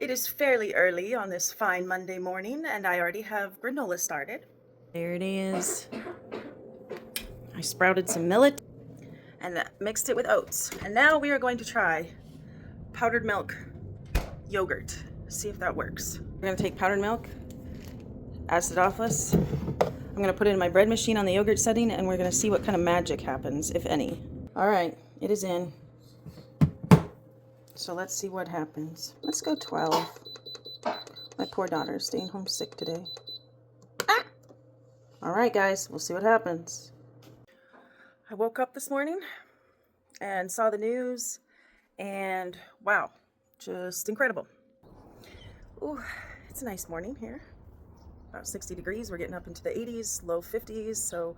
It is fairly early on this fine Monday morning, and I already have granola started. There it is. I sprouted some millet and mixed it with oats. And now we are going to try powdered milk yogurt. See if that works. We're going to take powdered milk, acidophilus. I'm going to put it in my bread machine on the yogurt setting, and we're going to see what kind of magic happens, if any. All right, it is in. So let's see what happens. Let's go 12. My poor daughter is staying home sick today. All right, guys, we'll see what happens. I woke up this morning and saw the news, and wow, just incredible. Ooh, it's a nice morning here. About 60 degrees. We're getting up into the 80s, low 50s, so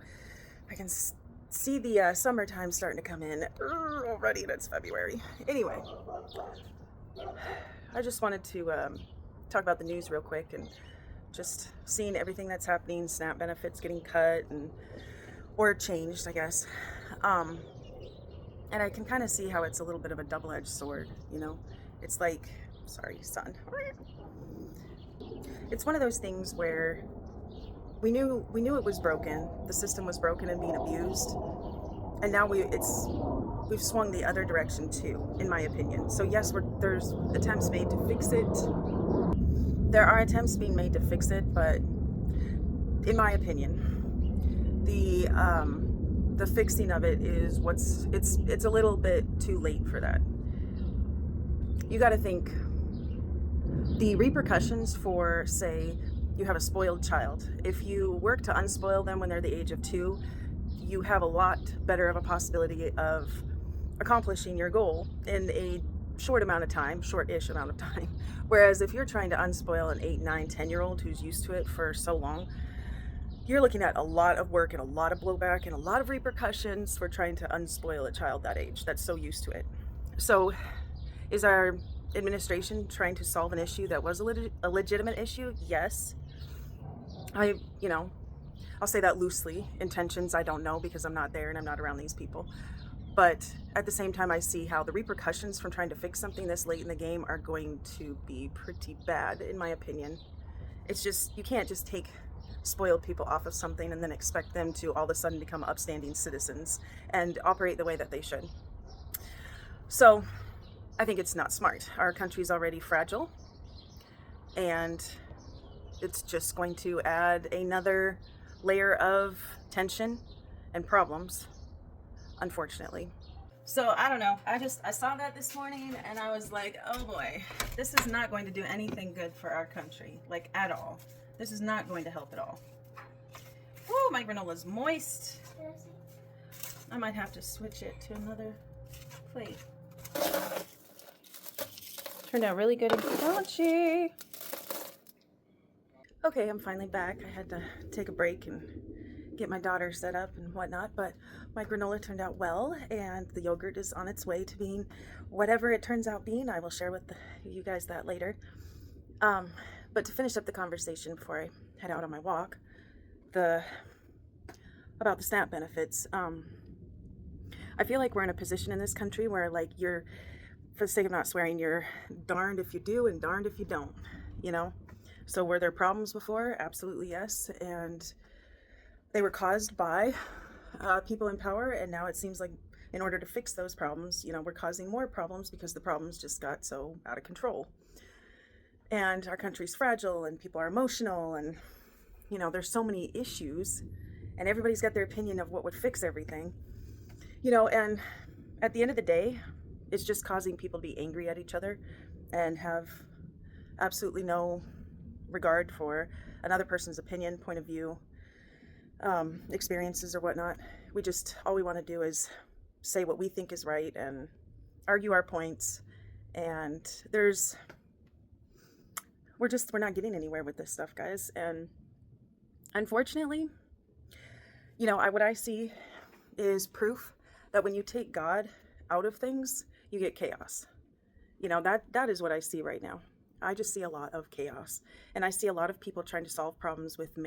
I can see the summertime starting to come in already, and it's February. Anyway, I just wanted to talk about the news real quick and just seeing everything that's happening, SNAP benefits getting cut or changed, I guess. And I can kind of see how it's a little bit of a double-edged sword, you know? It's like, sorry, son. It's one of those things where we knew it was broken. The system was broken and being abused. And now we've swung the other direction too, in my opinion. So yes, there's attempts made to fix it. There are attempts being made to fix it, but in my opinion, the fixing of it is it's a little bit too late for that. You got to think the repercussions for, say, you have a spoiled child. If you work to unspoil them when they're the age of 2, you have a lot better of a possibility of accomplishing your goal in a shortish amount of time. Whereas if you're trying to unspoil an 8, 9, 10-year-old who's used to it for so long, you're looking at a lot of work and a lot of blowback and a lot of repercussions for trying to unspoil a child that age that's so used to it. So is our administration trying to solve an issue that was a legitimate issue? Yes. I'll say that loosely. Intentions, I don't know, because I'm not there and I'm not around these people. But at the same time, I see how the repercussions from trying to fix something this late in the game are going to be pretty bad, in my opinion. It's just, you can't just take spoiled people off of something and then expect them to all of a sudden become upstanding citizens and operate the way that they should. So I think it's not smart. Our country's already fragile, and it's just going to add another layer of tension and problems, unfortunately. So I don't know. I saw that this morning and I was like, oh boy, this is not going to do anything good for our country, like at all. This is not going to help at all. Woo, my granola's moist. I might have to switch it to another plate. Turned out really good and crunchy. Okay, I'm finally back. I had to take a break and get my daughter set up and whatnot, but my granola turned out well, and the yogurt is on its way to being whatever it turns out being. I will share with you guys that later. But to finish up the conversation before I head out on my walk, about the SNAP benefits, I feel like we're in a position in this country where, like, you're, for the sake of not swearing, you're darned if you do and darned if you don't, you know? So were there problems before? Absolutely yes. And they were caused by people in power. And now it seems like in order to fix those problems, we're causing more problems because the problems just got so out of control. And our country's fragile and people are emotional, and, there's so many issues, and everybody's got their opinion of what would fix everything, and at the end of the day, it's just causing people to be angry at each other and have absolutely no regard for another person's opinion, point of view, experiences or whatnot. All we want to do is say what we think is right and argue our points, and we're not getting anywhere with this stuff, guys. And unfortunately, what I see is proof that when you take God out of things, you get chaos. That is what I see right now. I just see a lot of chaos, and I see a lot of people trying to solve problems with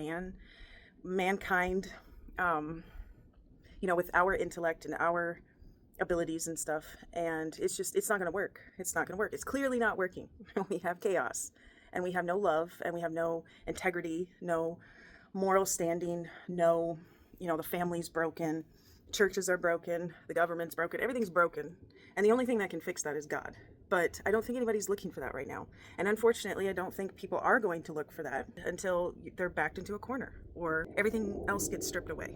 mankind, with our intellect and our abilities and stuff. And it's not going to work. It's not going to work. It's clearly not working. We have chaos, and we have no love, and we have no integrity, no moral standing, no, the family's broken, churches are broken, the government's broken, everything's broken. And the only thing that can fix that is God. But I don't think anybody's looking for that right now. And unfortunately, I don't think people are going to look for that until they're backed into a corner or everything else gets stripped away,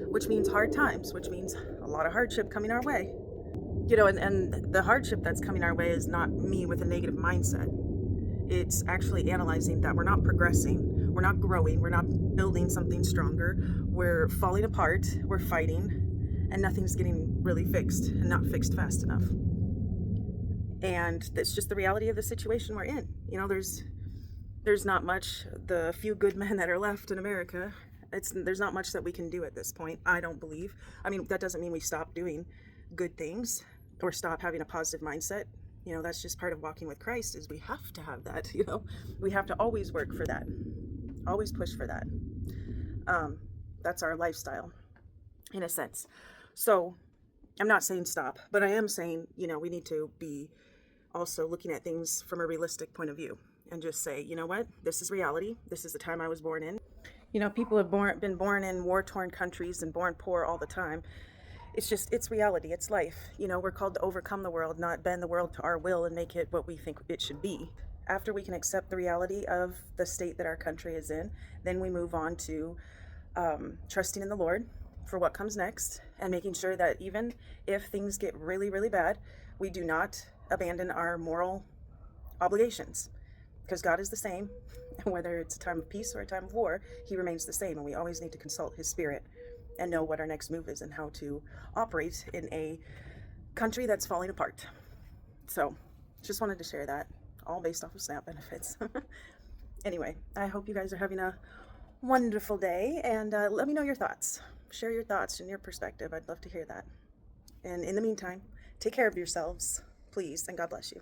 which means hard times, which means a lot of hardship coming our way. And the hardship that's coming our way is not me with a negative mindset. It's actually analyzing that we're not progressing, we're not growing, we're not building something stronger, we're falling apart, we're fighting, and nothing's getting really fixed, and not fixed fast enough. And that's just the reality of the situation we're in. There's not much, the few good men that are left in America, there's not much that we can do at this point, I don't believe. I mean, that doesn't mean we stop doing good things or stop having a positive mindset. That's just part of walking with Christ, is we have to have that. We have to always work for that, always push for that. That's our lifestyle, in a sense. So I'm not saying stop, but I am saying, we need to be also looking at things from a realistic point of view and just say, you know what, this is reality. This is the time I was born in. People have been born in war-torn countries and born poor all the time. It's reality, it's life. We're called to overcome the world, not bend the world to our will and make it what we think it should be. After we can accept the reality of the state that our country is in, then we move on to trusting in the Lord for what comes next, and making sure that even if things get really, really bad, we do not abandon our moral obligations, because God is the same. Whether it's a time of peace or a time of war, he remains the same, and we always need to consult his spirit and know what our next move is and how to operate in a country that's falling apart. So just wanted to share that, all based off of SNAP benefits. Anyway, I hope you guys are having a wonderful day, and let me know your thoughts. Share your thoughts and your perspective. I'd love to hear that. And in the meantime, take care of yourselves, please, and God bless you.